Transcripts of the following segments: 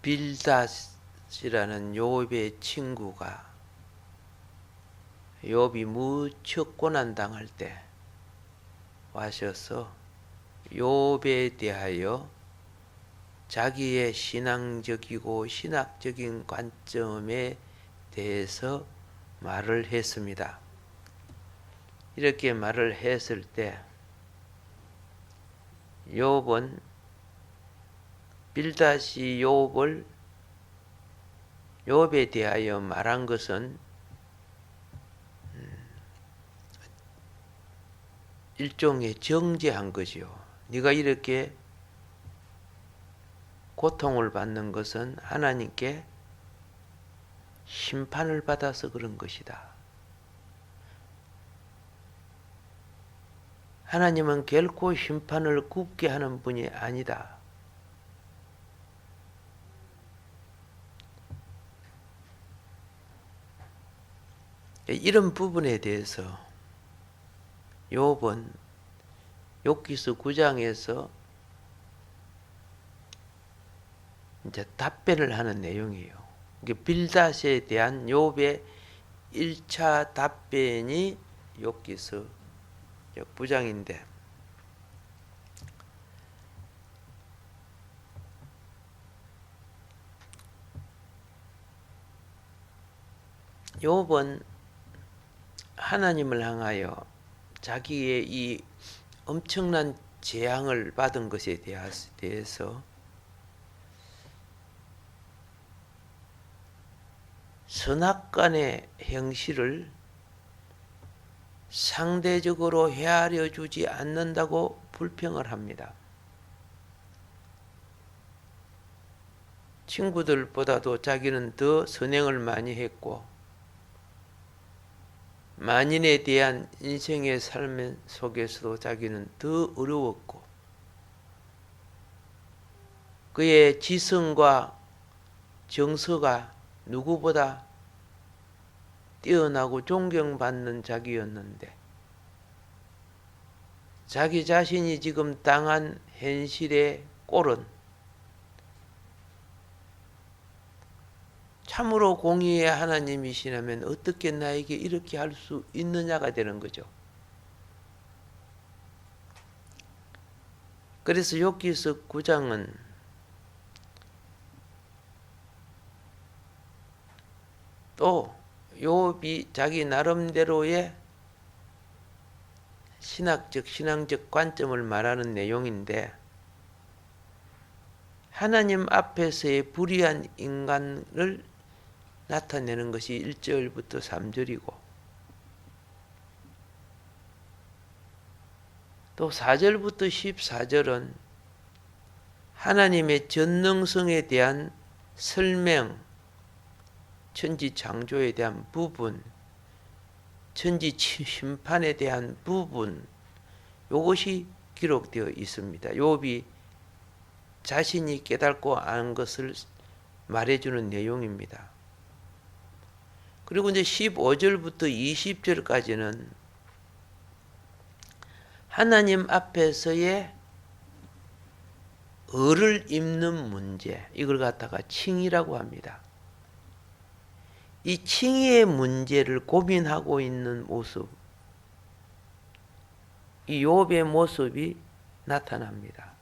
빌닷이라는 욥의 친구가 욥이 무척 고난당할 때 와셔서 욥에 대하여 자기의 신앙적이고 신학적인 관점에 대해서 말을 했습니다. 이렇게 말을 했을 때 욥은 빌닷이 욥에 대하여 말한 것은 일종의 정죄한 거지요. 네가 이렇게 고통을 받는 것은 하나님께 심판을 받아서 그런 것이다. 하나님은 결코 심판을 굽게 하는 분이 아니다. 이런 부분에 대해서 욥은 욥기서 9장에서 이제 답변을 하는 내용이에요. 빌닷에 대한 욥의 1차 답변이 욥기서 9장인데 욥은 하나님을 향하여 자기의 이 엄청난 재앙을 받은 것에 대해서 선악간의 행실을 상대적으로 헤아려 주지 않는다고 불평을 합니다. 친구들보다도 자기는 더 선행을 많이 했고 만인에 대한 인생의 삶 속에서도 자기는 더 어려웠고 그의 지성과 정서가 누구보다 뛰어나고 존경받는 자기였는데 자기 자신이 지금 당한 현실의 꼴은 참으로 공의의 하나님이시라면 어떻게 나에게 이렇게 할 수 있느냐가 되는 거죠. 그래서 욥기서 9장은 또 욥이 자기 나름대로의 신앙적 관점을 말하는 내용인데 하나님 앞에서의 불의한 인간을 나타내는 것이 1절부터 3절이고 또 4절부터 14절은 하나님의 전능성에 대한 설명, 천지 창조에 대한 부분, 천지 심판에 대한 부분, 이것이 기록되어 있습니다. 욥이 자신이 깨닫고 아는 것을 말해주는 내용입니다. 그리고 이제 15절부터 20절까지는 하나님 앞에서의 을을 입는 문제, 이걸 갖다가 칭의라고 합니다. 이 칭의의 문제를 고민하고 있는 모습, 이 욥의 모습이 나타납니다.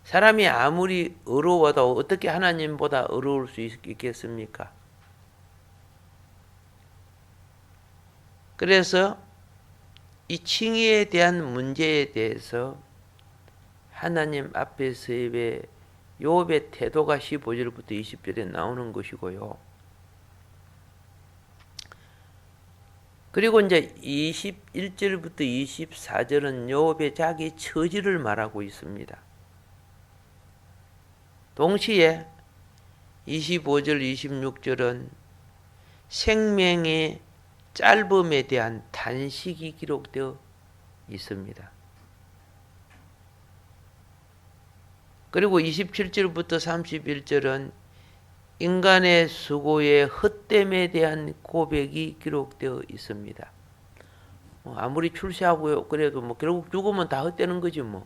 사람이 아무리 어려워도 어떻게 하나님보다 어려울 수 있겠습니까? 그래서 이 칭의에 대한 문제에 대해서 하나님 앞에서의 욥의 태도가 15절부터 20절에 나오는 것이고요. 그리고 이제 21절부터 24절은 욥의 자기 처지를 말하고 있습니다. 동시에 25절, 26절은 생명의 짧음에 대한 탄식이 기록되어 있습니다. 그리고 27절부터 31절은 인간의 수고의 헛됨에 대한 고백이 기록되어 있습니다. 아무리 출세하고 그래도 결국 죽으면 다 헛되는 거지 뭐.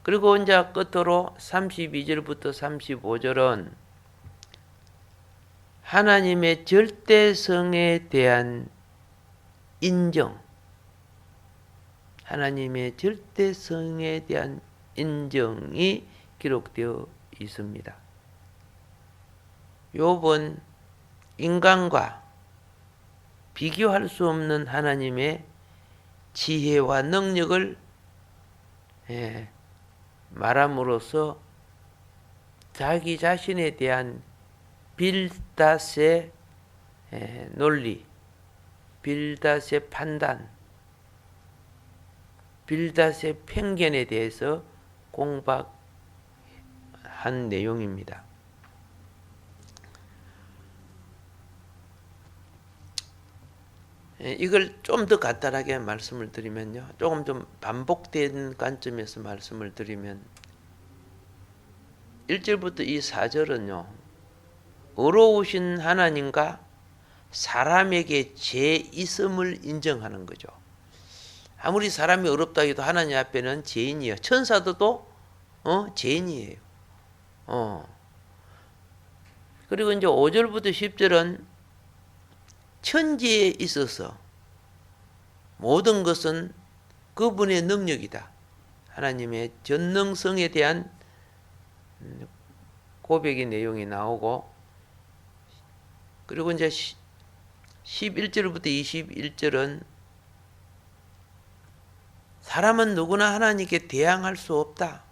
그리고 이제 끝으로 32절부터 35절은 하나님의 절대성에 대한 인정, 하나님의 절대성에 대한 인정이 기록되어 있습니다. 욥은 인간과 비교할 수 없는 하나님의 지혜와 능력을 말함으로써 자기 자신에 대한 빌닷의 논리, 빌닷의 판단, 빌닷의 편견에 대해서 공박한 내용입니다. 이걸 좀 더 간단하게 말씀을 드리면요. 조금 좀 반복된 관점에서 말씀을 드리면 1절부터 이 4절은요. 어려우신 하나님과 사람에게 죄 있음을 인정하는 거죠. 아무리 사람이 어렵다 해도 하나님 앞에는 죄인이에요. 천사들도 죄인이에요. 그리고 이제 5절부터 10절은 천지에 있어서 모든 것은 그분의 능력이다. 하나님의 전능성에 대한 고백의 내용이 나오고, 그리고 이제 11절부터 21절은 사람은 누구나 하나님께 대항할 수 없다.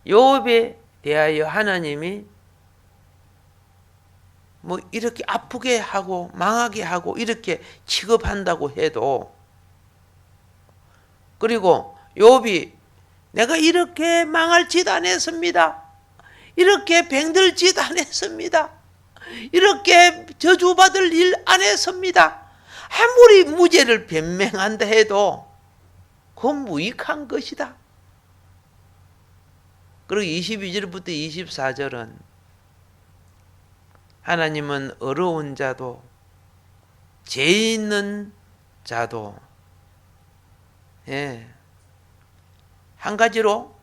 욥에 대하여 하나님이 뭐 이렇게 아프게 하고 망하게 하고 이렇게 취급한다고 해도, 그리고 욥이 내가 이렇게 망할 짓 안 했습니다. 이렇게 병들 짓 안 했습니다. 이렇게 저주받을 일 안 했습니다. 아무리 무죄를 변명한다 해도 그건 무익한 것이다. 그리고 22절부터 24절은 하나님은 어려운 자도 죄 있는 자도 한 가지로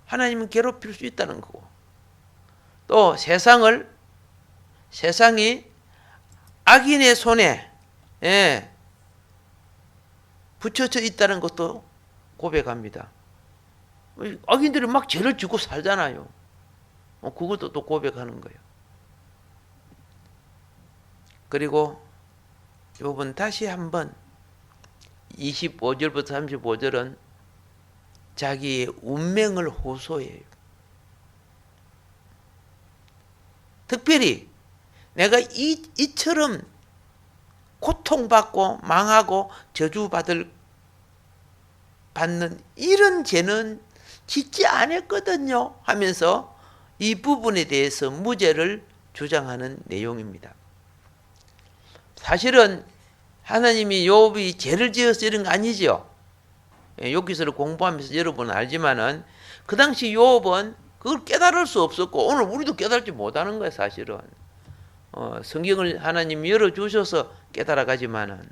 하나님은 괴롭힐 수 있다는 거고, 또 세상이 악인의 손에 붙여져 있다는 것도 고백합니다. 악인들이 막 죄를 짓고 살잖아요. 그것도 또 고백하는 거예요. 그리고 욥은 다시 한번 25절부터 35절은 자기의 운명을 호소해요. 특별히 내가 이처럼 고통받고 망하고 저주받는 이런 죄는 짓지 않았거든요 하면서 이 부분에 대해서 무죄를 주장하는 내용입니다. 사실은 하나님이 욥이 죄를 지어서 이런 거 아니죠. 욥기서를 공부하면서 여러분은 알지만은 그 당시 욥은 그걸 깨달을 수 없었고, 오늘 우리도 깨달지 못하는 거예요. 사실은 성경을 하나님이 열어주셔서 깨달아가지만은.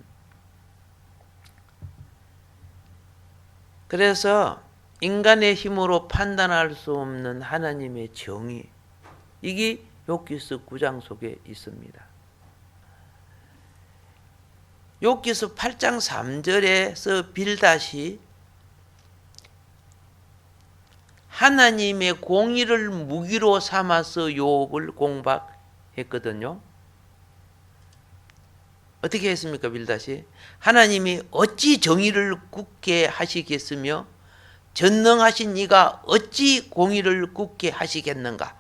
그래서 인간의 힘으로 판단할 수 없는 하나님의 정의, 이게 욥기서 9장 속에 있습니다. 욥기서 8장 3절에서 빌닷이 하나님의 공의를 무기로 삼아서 욥을 공박했거든요. 어떻게 했습니까? 빌닷이 하나님이 어찌 정의를 굳게 하시겠으며 전능하신 이가 어찌 공의를 굳게 하시겠는가?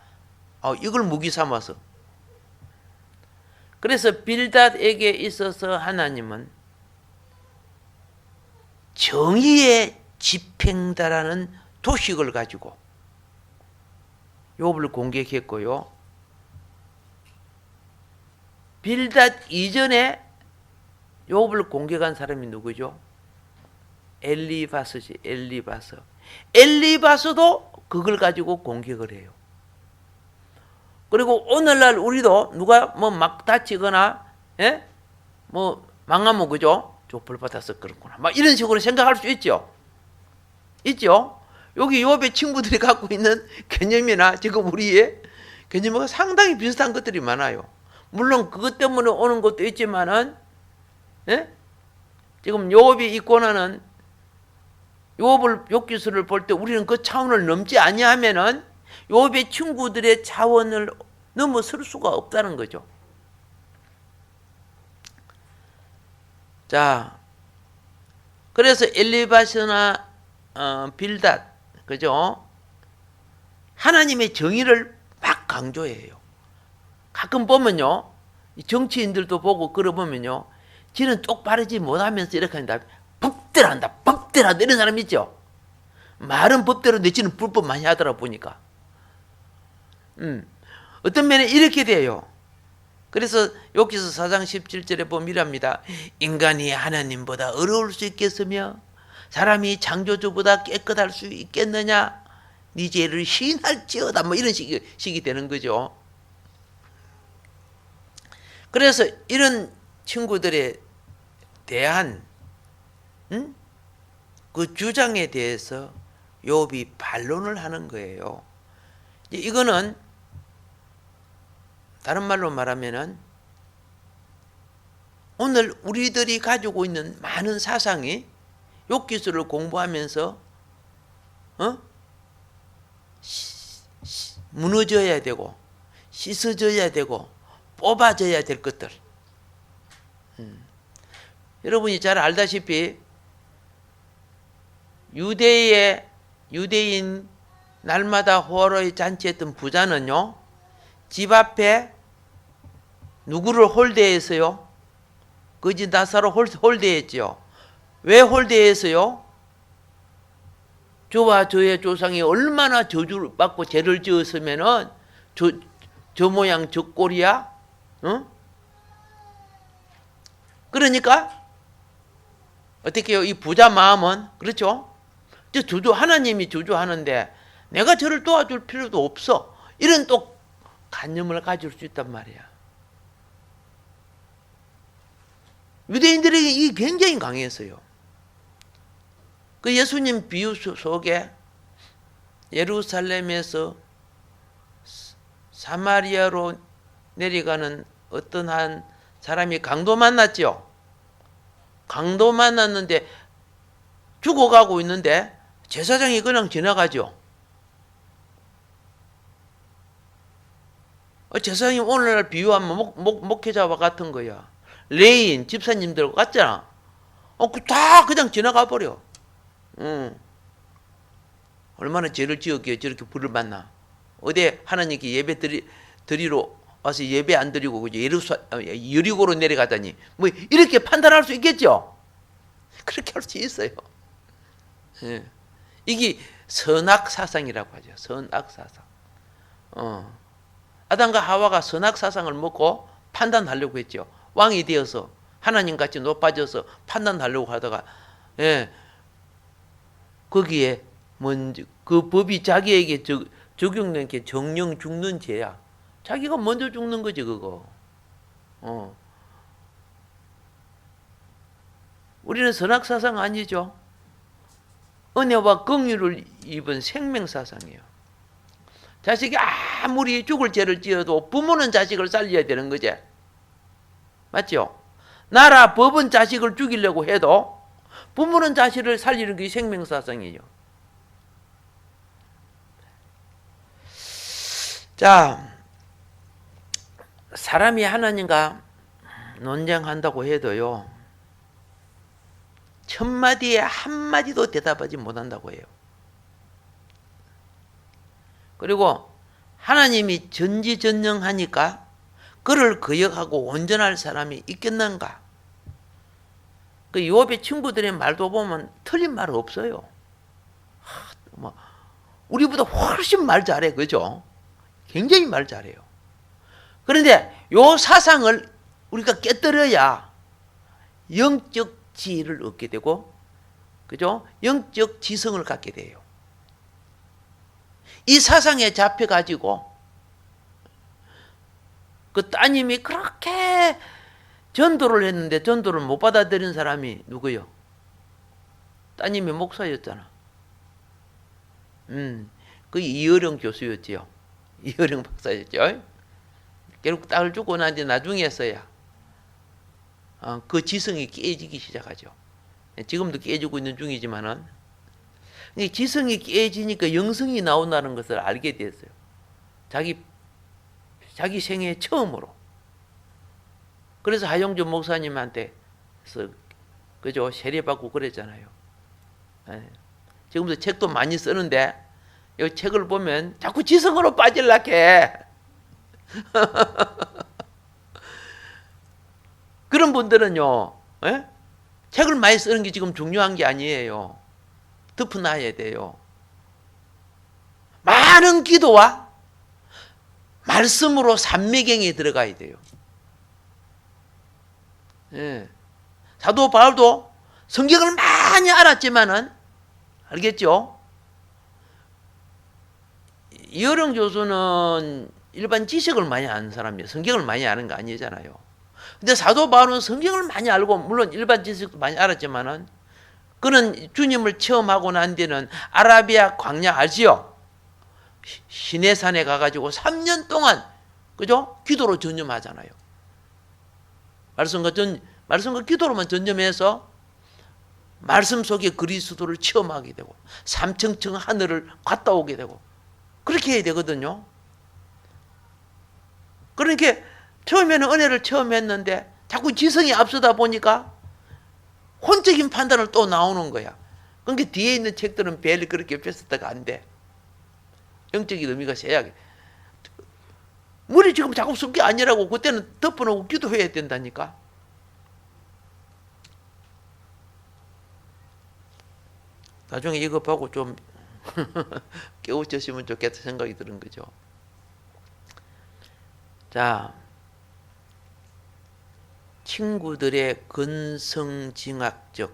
이걸 무기 삼아서. 그래서 빌닷에게 있어서 하나님은 정의의 집행자라는 도식을 가지고 욥을 공격했고요. 빌닷 이전에 욥을 공격한 사람이 누구죠? 엘리바스지. 엘리바스도 그걸 가지고 공격을 해요. 그리고 오늘날 우리도 누가 뭐 막 다치거나 뭐 망하면 그죠? 족벌 받아서 그렇구나 막 이런 식으로 생각할 수 있죠. 있죠? 여기 욥의 친구들이 갖고 있는 개념이나 지금 우리의 개념과 상당히 비슷한 것들이 많아요. 물론 그것 때문에 오는 것도 있지만은, 예? 지금 욥이 이 고난은 욥 기술을 볼 때 우리는 그 차원을 넘지 아니하면은 욥의 친구들의 차원을 넘어설 수가 없다는 거죠. 자, 그래서 엘리바스나 빌닷, 그죠? 하나님의 정의를 막 강조해요. 가끔 보면요, 정치인들도 보고 그러보면요, 지는 똑바르지 못하면서 이렇게 한다. 법대로 한다. 법대로 한다. 이런 사람 있죠? 말은 법대로 내 지는 불법 많이 하더라 보니까. 어떤 면에 이렇게 돼요. 그래서 욥기서 4장 17절에 보면 이랍니다. 인간이 하나님보다 어려울 수 있겠으며 사람이 창조주보다 깨끗할 수 있겠느냐? 네 죄를 시인할지어다. 뭐 이런 식이 되는 거죠. 그래서 이런 친구들에 대한 그 주장에 대해서 욥이 반론을 하는 거예요. 이거는 다른 말로 말하면은 오늘 우리들이 가지고 있는 많은 사상이 욥기술을 공부하면서 무너져야 되고 씻어져야 되고 뽑아져야 될 것들. 여러분이 잘 알다시피 유대인 날마다 호로에 잔치했던 부자는요, 집 앞에 누구를 홀대했어요? 거지 나사로 홀대했지요. 왜 홀대했어요? 저와 저의 조상이 얼마나 저주를 받고 죄를 지었으면은 저 모양 저 꼴이야? 응? 그러니까 어떻게 해요? 이 부자 마음은 그렇죠? 하나님이 저주하는데 내가 저를 도와줄 필요도 없어. 이런 또 관념을 가질 수 있단 말이야. 유대인들에게 이게 굉장히 강했어요. 그 예수님 비유 속에 예루살렘에서 사마리아로 내려가는 어떤 한 사람이 강도 만났죠. 강도 만났는데 죽어가고 있는데 제사장이 그냥 지나가죠. 제사장이 오늘날 비유하면 목회자와 같은 거야. 레인 집사님들과 같잖아. 다 그냥 지나가 버려. 얼마나 죄를 지었기에 저렇게 불을 받나. 어디 하나님께 예배 드리러 와서 예배 안 드리고 여리고로 내려가다니 뭐 이렇게 판단할 수 있겠죠. 그렇게 할 수 있어요. 이게 선악사상이라고 하죠. 선악사상. 아담과 하와가 선악사상을 먹고 판단하려고 했죠. 왕이 되어서 하나님같이 높아져서 판단하려고 하다가 거기에 먼저 그 법이 자기에게 적용된 게 정령 죽는 죄야. 자기가 먼저 죽는 거지 그거. 우리는 선악사상 아니죠. 은혜와 긍휼을 입은 생명사상이에요. 자식이 아무리 죽을 죄를 지어도 부모는 자식을 살려야 되는 거지. 맞죠? 나라 법은 자식을 죽이려고 해도 부모는 자식을 살리는 게 생명사상이에요. 자, 사람이 하나님과 논쟁한다고 해도요, 1000마디에 한마디도 대답하지 못한다고 해요. 그리고 하나님이 전지전능하니까 그를 거역하고 온전할 사람이 있겠는가? 그 욥의 친구들의 말도 보면 틀린 말 없어요. 우리보다 훨씬 말 잘해, 그죠? 굉장히 말 잘해요. 그런데 요 사상을 우리가 깨뜨려야 영적 지혜를 얻게 되고, 그죠? 영적 지성을 갖게 돼요. 이 사상에 잡혀가지고 그 따님이 그렇게 전도를 했는데 전도를 못 받아들인 사람이 누구요? 따님이 목사였잖아. 그 이어령 교수였지요. 이어령 박사였죠. 결국 딸을 주고 난 뒤 나중에서야 그 지성이 깨지기 시작하죠. 지금도 깨지고 있는 중이지만은 지성이 깨지니까 영성이 나온다는 것을 알게 됐어요. 자기 생애 처음으로. 그래서 하용주 목사님한테 그죠 세례받고 그랬잖아요. 지금도 책도 많이 쓰는데 이 책을 보면 자꾸 지성으로 빠질락 해. 그런 분들은요, 책을 많이 쓰는 게 지금 중요한 게 아니에요. 덮어놔야 돼요. 많은 기도와 말씀으로 삼매경에 들어가야 돼요. 사도 바울도 성경을 많이 알았지만은, 알겠죠? 이어령 교수는 일반 지식을 많이 아는 사람이에요. 성경을 많이 아는 거 아니잖아요. 근데 사도 바울은 성경을 많이 알고 물론 일반 지식도 많이 알았지만은 그는 주님을 체험하고 난 뒤는 아라비아 광야 아시죠? 시내산에 가가지고 3년 동안 그죠? 기도로 전념하잖아요. 말씀과 기도로만 전념해서 말씀 속에 그리스도를 체험하게 되고 삼층층 하늘을 갔다 오게 되고 그렇게 해야 되거든요. 그러니까 처음에는 은혜를 체험했는데 자꾸 지성이 앞서다 보니까 혼적인 판단을 또 나오는 거야. 그러니까 뒤에 있는 책들은 별 그렇게 뺐었다가 안 돼. 영적인 의미가 세야게. 머리 지금 자꾸 쓸 게 아니라고 그때는 덮어놓고 기도해야 된다니까. 나중에 이거 보고 좀 깨우쳤으면 좋겠다 생각이 드는 거죠. 자, 친구들의 근성징악적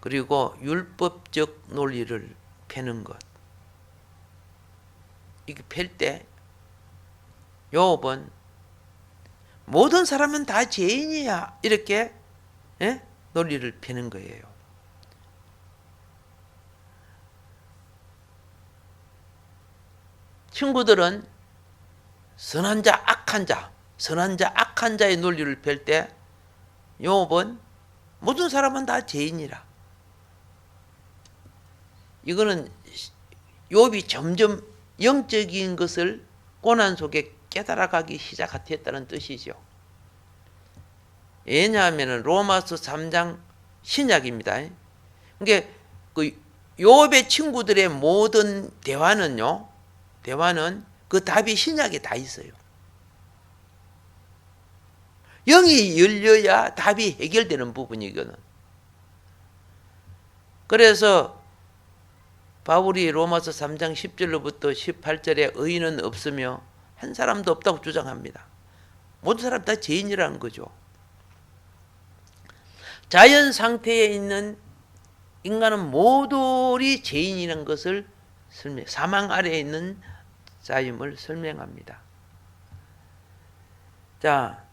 그리고 율법적 논리를 패는 것. 이게 팰 때 요업은 모든 사람은 다 죄인이야 이렇게 논리를 패는 거예요. 친구들은 선한 자, 악한 자, 선한 자, 악한 자의 논리를 펼 때 요업은 모든 사람은 다 죄인이라. 이거는 요업이 점점 영적인 것을 고난 속에 깨달아가기 시작했다는 뜻이죠. 왜냐하면 로마서 3장 신약입니다. 그러니까 그 요업의 친구들의 모든 대화는 그 답이 신약에 다 있어요. 영이 열려야 답이 해결되는 부분이거든. 그래서 바울이 로마서 3장 10절로부터 18절에 의인은 없으며 한 사람도 없다고 주장합니다. 모든 사람 다 죄인이라는 거죠. 자연 상태에 있는 인간은 모두리 죄인이라는 것을 사망 아래에 있는 자임을 설명합니다. 자,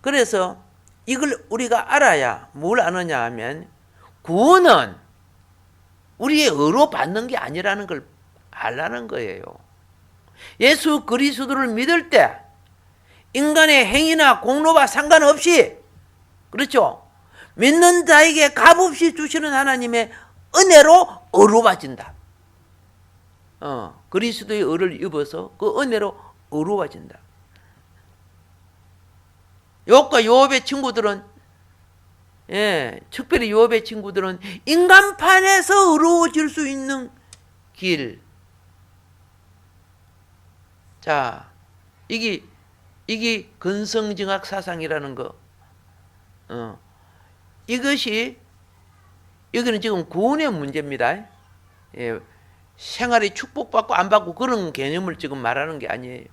그래서 이걸 우리가 알아야 뭘 아느냐 하면 구원은 우리의 의로 받는 게 아니라는 걸 알라는 거예요. 예수 그리스도를 믿을 때 인간의 행위나 공로와 상관없이 그렇죠. 믿는 자에게 값없이 주시는 하나님의 은혜로 의로 받진다. 그리스도의 의를 입어서 그 은혜로 의로워진다. 욥과 요업의 친구들은 특별히 요업의 친구들은 인간판에서 의로워질 수 있는 길. 자, 이게 근성징악 사상이라는 거. 여기는 지금 구원의 문제입니다. 생활이 축복받고 안 받고 그런 개념을 지금 말하는 게 아니에요.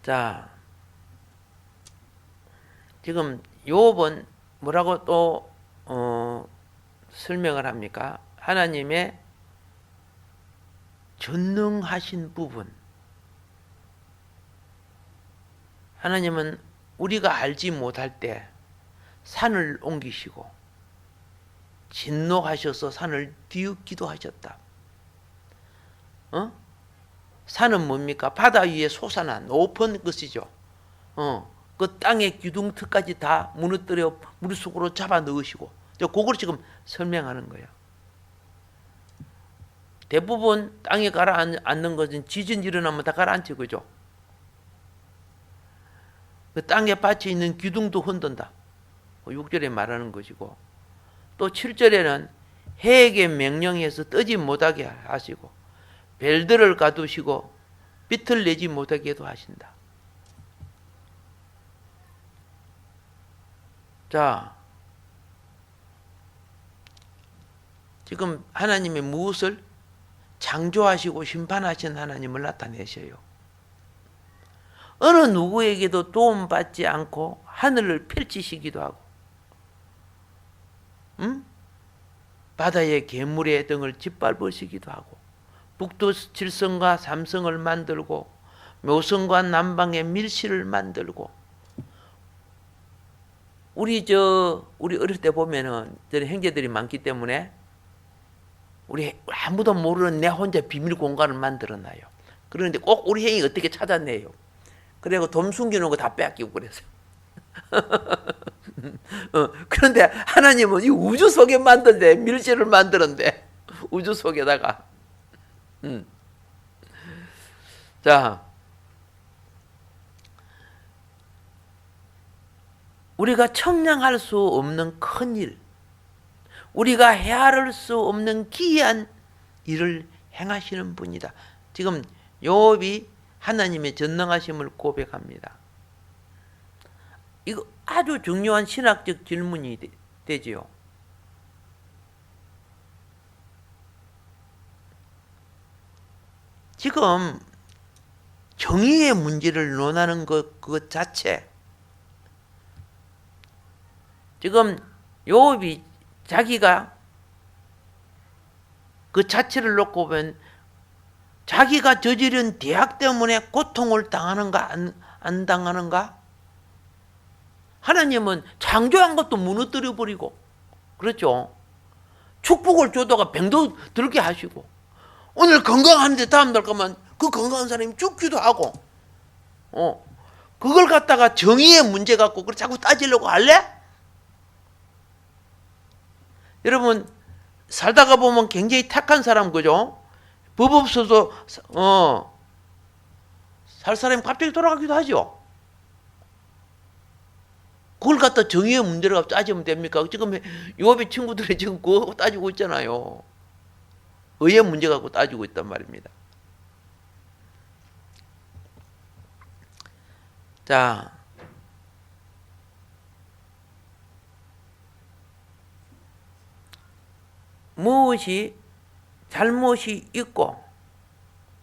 자, 지금 욥은 뭐라고 또 설명을 합니까? 하나님의 전능하신 부분. 하나님은 우리가 알지 못할 때 산을 옮기시고 진노하셔서 산을 뒤엎기도 하셨다. 산은 뭡니까? 바다 위에 솟아난 높은 것이죠. 그 땅의 기둥틀까지 다 무너뜨려 물속으로 잡아 넣으시고, 그걸 지금 설명하는 거예요. 대부분 땅에 가라앉는 것은 지진 일어나면 다 가라앉지, 그죠? 그 땅에 받쳐 있는 기둥도 흔든다. 6절에 말하는 것이고, 또 7절에는 해에게 명령해서 뜨지 못하게 하시고, 벨들을 가두시고 빛을 내지 못하게도 하신다. 자, 지금 하나님이 무엇을 창조하시고 심판하신 하나님을 나타내셔요. 어느 누구에게도 도움받지 않고 하늘을 펼치시기도 하고, 바다의 괴물의 등을 짓밟으시기도 하고, 북두 7성과 3성을 만들고 묘성과 남방의 밀실을 만들고, 우리 어릴 때 보면은 저는 형제들이 많기 때문에 우리 아무도 모르는 내 혼자 비밀 공간을 만들어 놔요. 그런데 꼭 우리 형이 어떻게 찾아내요. 그리고 돈 숨기는 거 다 빼앗기고 그래서. 그런데 하나님은 이 우주 속에 만든데, 밀실을 만드는데, 우주 속에다가. 자, 우리가 청량할 수 없는 큰 일, 우리가 헤아릴 수 없는 기이한 일을 행하시는 분이다. 지금 욥이 하나님의 전능하심을 고백합니다. 이거 아주 중요한 신학적 질문이 되지요. 지금 정의의 문제를 논하는 것 자체, 지금 욥이 자기가 그 자체를 놓고 보면 자기가 저지른 죄악 때문에 고통을 당하는가 안 당하는가? 하나님은 창조한 것도 무너뜨려 버리고, 그렇죠? 축복을 줘다가 병도 들게 하시고, 오늘 건강한데 다음 날 가면 그 건강한 사람이 죽기도 하고, 그걸 갖다가 정의의 문제 갖고 자꾸 따지려고 할래? 여러분, 살다가 보면 굉장히 착한 사람, 그죠? 법 없어도 살 사람이 갑자기 돌아가기도 하죠. 그걸 갖다 정의의 문제를 갖고 따지면 됩니까? 지금 욥의 친구들이 지금 그거 따지고 있잖아요. 의의 문제 갖고 따지고 있단 말입니다. 자, 무엇이 잘못이 있고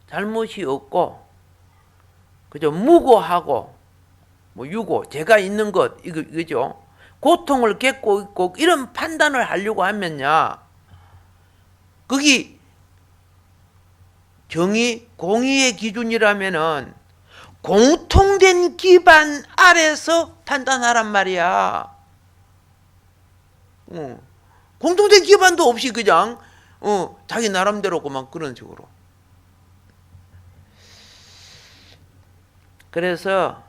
잘못이 없고, 그죠? 무고하고 유고, 죄가 있는 것, 이거죠. 고통을 겪고 있고, 이런 판단을 하려고 하면요, 거기 정의, 공의의 기준이라면은 공통된 기반 아래서 판단하란 말이야. 공통된 기반도 없이 그냥 자기 나름대로 그만 그런 식으로. 그래서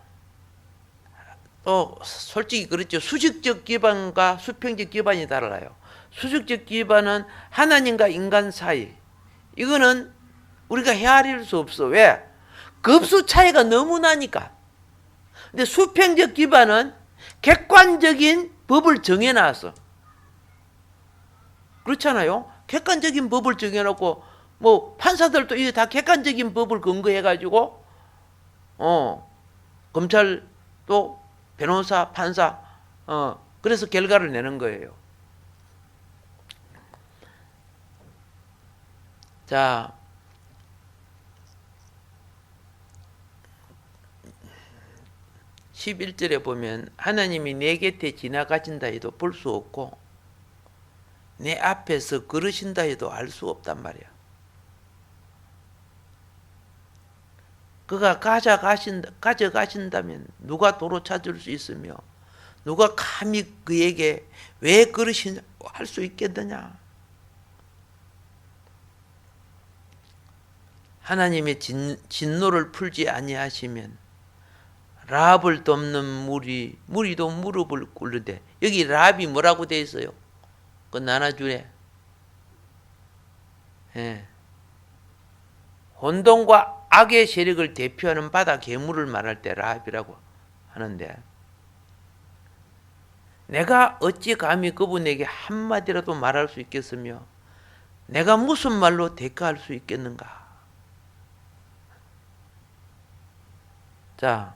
또 솔직히 그렇죠. 수직적 기반과 수평적 기반이 달라요. 수직적 기반은 하나님과 인간 사이, 이거는 우리가 헤아릴 수 없어. 왜? 급수 차이가 너무 나니까. 근데 수평적 기반은 객관적인 법을 정해놨어. 그렇잖아요. 객관적인 법을 정해놓고, 뭐 판사들도 이게 다 객관적인 법을 근거해가지고 검찰도 변호사, 판사, 그래서 결과를 내는 거예요. 자, (11절에) 보면 하나님이 내 곁에 지나가신다 해도 볼 수 없고 내 앞에서 걸으신다 해도 알 수 없단 말이야. 그가 가져가신다면 누가 도로 찾을 수 있으며 누가 감히 그에게 왜 그러시냐 할 수 있겠느냐. 하나님의 진노를 풀지 아니하시면 라합을 돕는 무리도 무릎을 꿇는데, 여기 라합이 뭐라고 돼 있어요? 그 나눠주래. 예. 혼돈과 악의 세력을 대표하는 바다 괴물을 말할 때 라합이라고 하는데, 내가 어찌 감히 그분에게 한마디라도 말할 수 있겠으며 내가 무슨 말로 대가할 수 있겠는가. 자,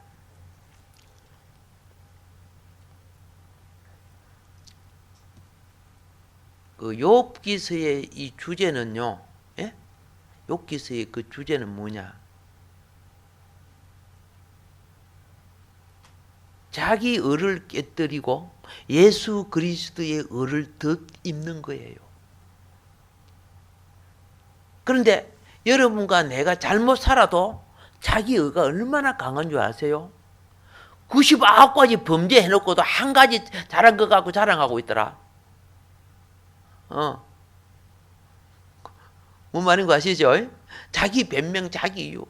그 욥기서의 이 주제는요, 예? 욥기서의 그 주제는 뭐냐? 자기 의를 깨뜨리고 예수 그리스도의 의를 덧입는 거예요. 그런데 여러분과 내가 잘못 살아도 자기 의가 얼마나 강한 줄 아세요? 99가지 범죄해놓고도 한 가지 잘한 것 갖고 자랑하고 있더라. 뭔 말인 거 아시죠? 자기 변명, 자기 이유.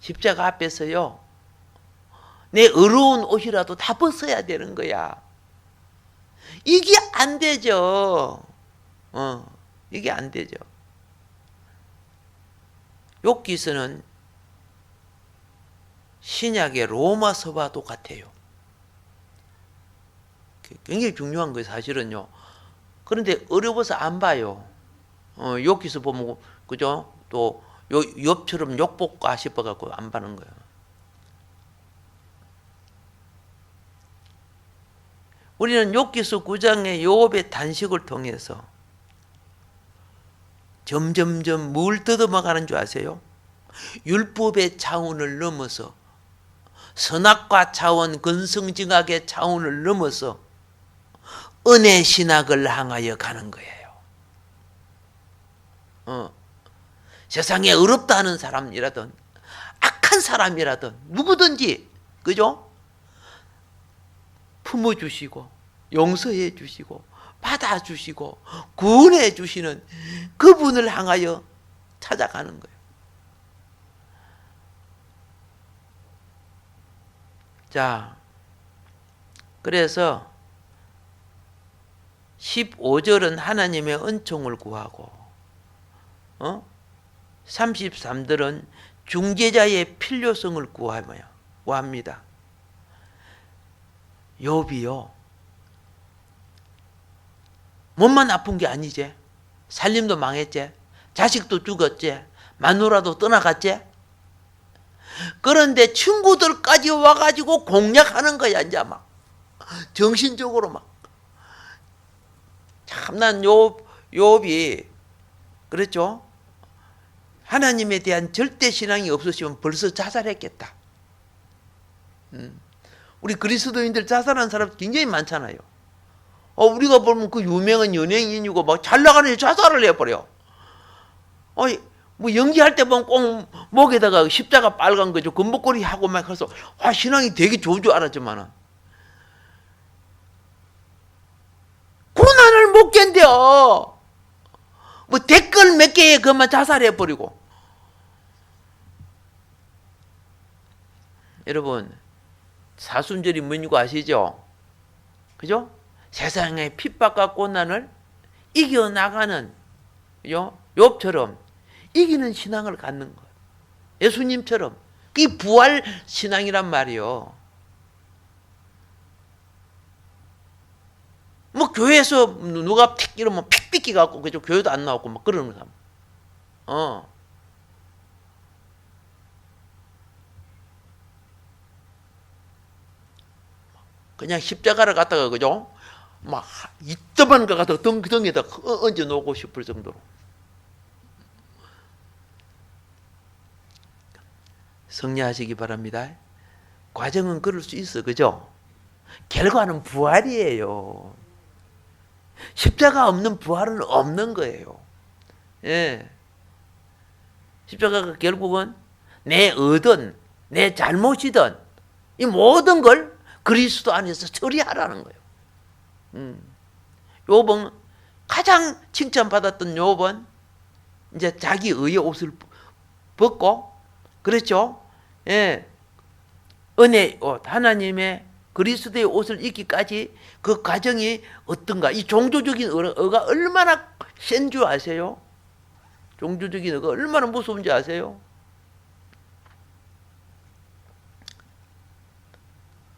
십자가 앞에서요, 내 의로운 옷이라도 다 벗어야 되는 거야. 이게 안 되죠. 이게 안 되죠. 욥기서는 신약의 로마서와 똑같아요. 굉장히 중요한 거예요, 사실은요. 그런데 어려워서 안 봐요. 욥기서 보면, 그죠? 또 욥처럼 욕볼까 싶어갖고 안 봐는 거예요. 우리는 욥기서 9장의 욥의 단식을 통해서 점점점 뭘 뜯어먹어가는 줄 아세요? 율법의 차원을 넘어서, 선악과 차원, 근성징악의 차원을 넘어서 은혜 신학을 향하여 가는 거예요. 세상에 의롭다 하는 사람이라든 악한 사람이라든 누구든지, 그죠? 품어주시고 용서해 주시고 받아주시고 구원해 주시는 그분을 향하여 찾아가는 거예요. 자, 그래서 15절은 하나님의 은총을 구하고 33절은 중재자의 필요성을 구합니다. 욥이요, 몸만 아픈 게 아니지, 살림도 망했지, 자식도 죽었지, 마누라도 떠나갔지. 그런데 친구들까지 와가지고 공략하는 거야. 이제 막 정신적으로 막. 참난 욥이 그랬죠. 하나님에 대한 절대 신앙이 없으시면 벌써 자살했겠다. 우리 그리스도인들 자살한 사람 굉장히 많잖아요. 우리가 보면 그 유명한 연예인이고 막 잘 나가는 애 자살을 해버려. 뭐 연기할 때 보면 꼭 목에다가 십자가 빨간 거죠. 금목걸이 하고 막 해서 신앙이 되게 좋은 줄 알았지만은 고난을 못 견뎌. 뭐 댓글 몇 개에 그만 자살해버리고. 여러분, 사순절이 뭔지 아시죠? 그죠? 세상의 핍박과 고난을 이겨나가는, 그죠? 욥처럼 이기는 신앙을 갖는 것. 예수님처럼. 그게 부활 신앙이란 말이요. 뭐 교회에서 누가 픽 이러면 픽 삐끼 갖고 그죠? 교회도 안 나오고 막 그러는 사람. 그냥 십자가를 갖다가 그죠? 막 이따만 거 갖다가 등에다 얹어 놓고 싶을 정도로. 성례하시기 바랍니다. 과정은 그럴 수 있어, 그죠? 결과는 부활이에요. 십자가 없는 부활은 없는 거예요. 예. 십자가가 결국은 내 의든 내 잘못이든 이 모든 걸 그리스도 안에서 처리하라는 거예요. 욥은 가장 칭찬받았던 욥은 이제 자기 의의 옷을 벗고, 그렇죠? 예, 은혜의 옷, 하나님의 그리스도의 옷을 입기까지 그 과정이 어떤가? 이 종교적인 의가 얼마나 센 줄 아세요? 종교적인 의가 얼마나 무서운지 아세요?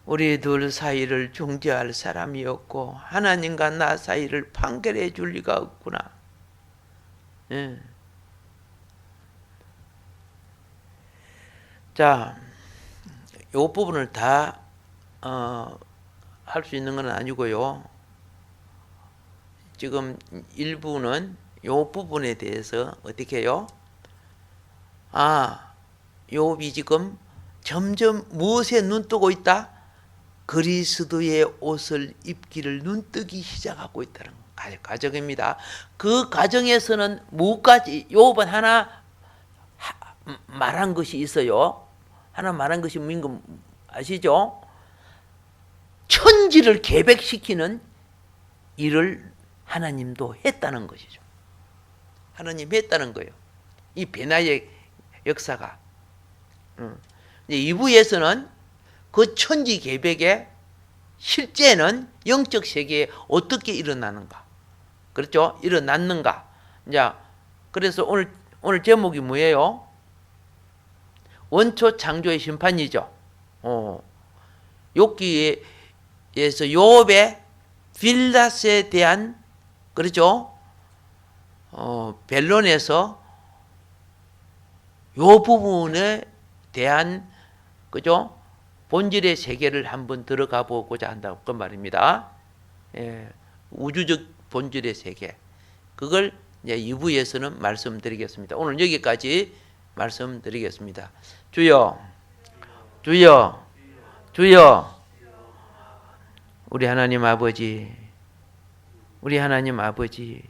우리 둘 사이를 중재할 사람이 없고 하나님과 나 사이를 판결해 줄 리가 없구나. 예. 자, 이 부분을 다 할 수 있는 건 아니고요. 지금 일부는 이 부분에 대해서 어떻게 해요? 욥이 지금 점점 무엇에 눈뜨고 있다? 그리스도의 옷을 입기를 눈뜨기 시작하고 있다는 과정입니다. 그 과정에서는 무엇까지 욥은 하나 말한 것이 있어요. 하나 말한 것이 뭔가 아시죠? 천지를 계백시키는 일을 하나님도 했다는 것이죠. 하나님 했다는 거예요. 이 변화의 역사가. 2부에서는 그 천지 계백의 실제는 영적 세계에 어떻게 일어나는가, 그렇죠? 일어났는가. 자, 그래서 오늘 제목이 뭐예요? 원초 창조의 심판이죠. 욥기에서 욥의 빌닷에 대한, 그렇죠? 변론에서 요 부분에 대한, 그죠? 본질의 세계를 한번 들어가 보고자 한다고 그 말입니다. 예, 우주적 본질의 세계. 그걸 이제 2부에서는 말씀드리겠습니다. 오늘 여기까지 말씀드리겠습니다. 주여, 주여, 주여. 우리 하나님 아버지, 우리 하나님 아버지.